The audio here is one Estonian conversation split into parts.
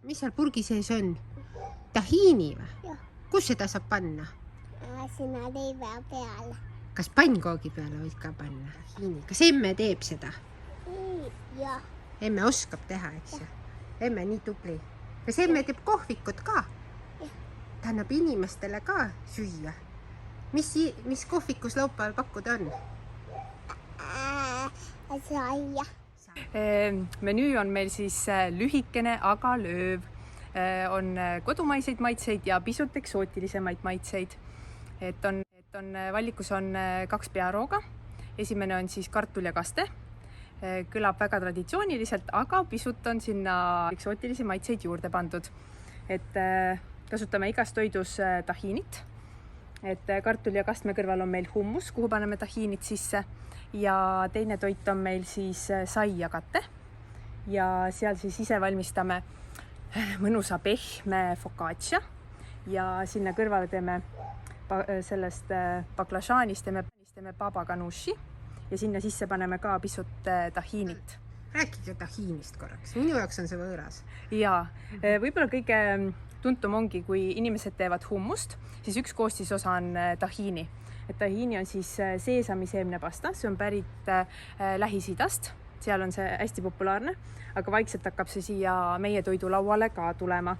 mis seal purgi sees on? Tahiini või? Jah. Kus seda saab panna? Sinna leiva peale. Kas pannkoogi peale võid ka panna? Tahiini. Kas emme teeb seda? Jah. Emme oskab teha, eks ju? Emme nii tubli. Kas emme teeb kohvikut ka? Ta annab inimestele ka süüa. Mis kohvikus laupäeval pakkuda on? Saia. Menüü on meil siis lühikene, aga lööv. On kodumaiseid maitseid ja pisut eksootilisemaid maitseid. Vallikus on 2 pearooga. Esimene on siis kartul ja kaste. Kõlab väga traditsiooniliselt, aga pisut on sinna eksootilisi maitseid juurde pandud. Kasutame igas toidus tahiinit. Kartul ja kastme kõrval on meil hummus, kuhu paneme tahiinit sisse. Ja teine toit on meil siis sai ja kate. Ja seal siis ise valmistame mõnusa pehme focaccia. Ja sinna kõrvale teeme sellest baklažaanist teeme baba ganoushi. Ja sinna sisse paneme ka pisut tahiinit. Rääkige tahiinist korraks. Minu jaoks on see võõras. Jaa, võib-olla kõige tuntum ongi, kui inimesed teevad hummust, siis üks koostisosa on tahiini. Tahiini on siis seesamiseemne pasta, see on pärit Lähis-Idast, seal on see hästi populaarne, aga vaikselt hakkab see siia meie toidulauale ka tulema.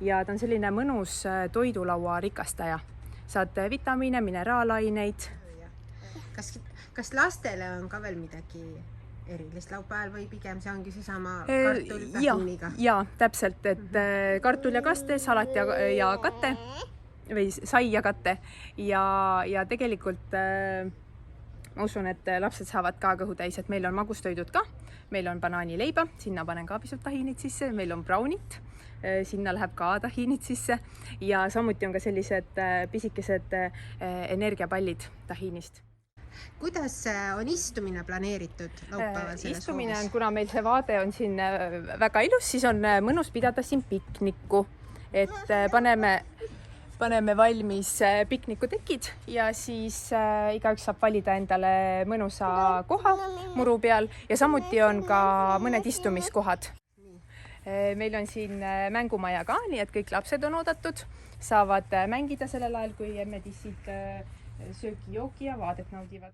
Ja ta on selline mõnus toidulaua rikastaja. Saad vitamiine, mineraalaineid. Kas lastele on ka veel midagi erilist laupäeval või pigem see ongi seesama kartul tahiiniga? Jaa, täpselt, kartul ja kaste, salat ja kate või sai ja kate ja tegelikult ma usun, et lapsed saavad ka kõhu täis, et meil on magustoidud ka, meil on banaanileiba, sinna panen ka pisut tahiinit sisse, meil on brownit, sinna läheb ka tahiinit sisse ja samuti on ka sellised pisikesed energiapallid tahiinist. Kuidas on istumine planeeritud laupäeval selles istumine hoovis? On, kuna meil see vaade on siin väga ilus, siis on mõnus pidada siin pikniku. Paneme valmis piknikutekid ja siis igaüks saab valida endale mõnusa koha muru peal ja samuti on ka mõned istumiskohad. Meil on siin mängumaja ka, nii et kõik lapsed on oodatud, saavad mängida sellel ajal, kui emme tissid sööki, jooki ja vaadet naudivad.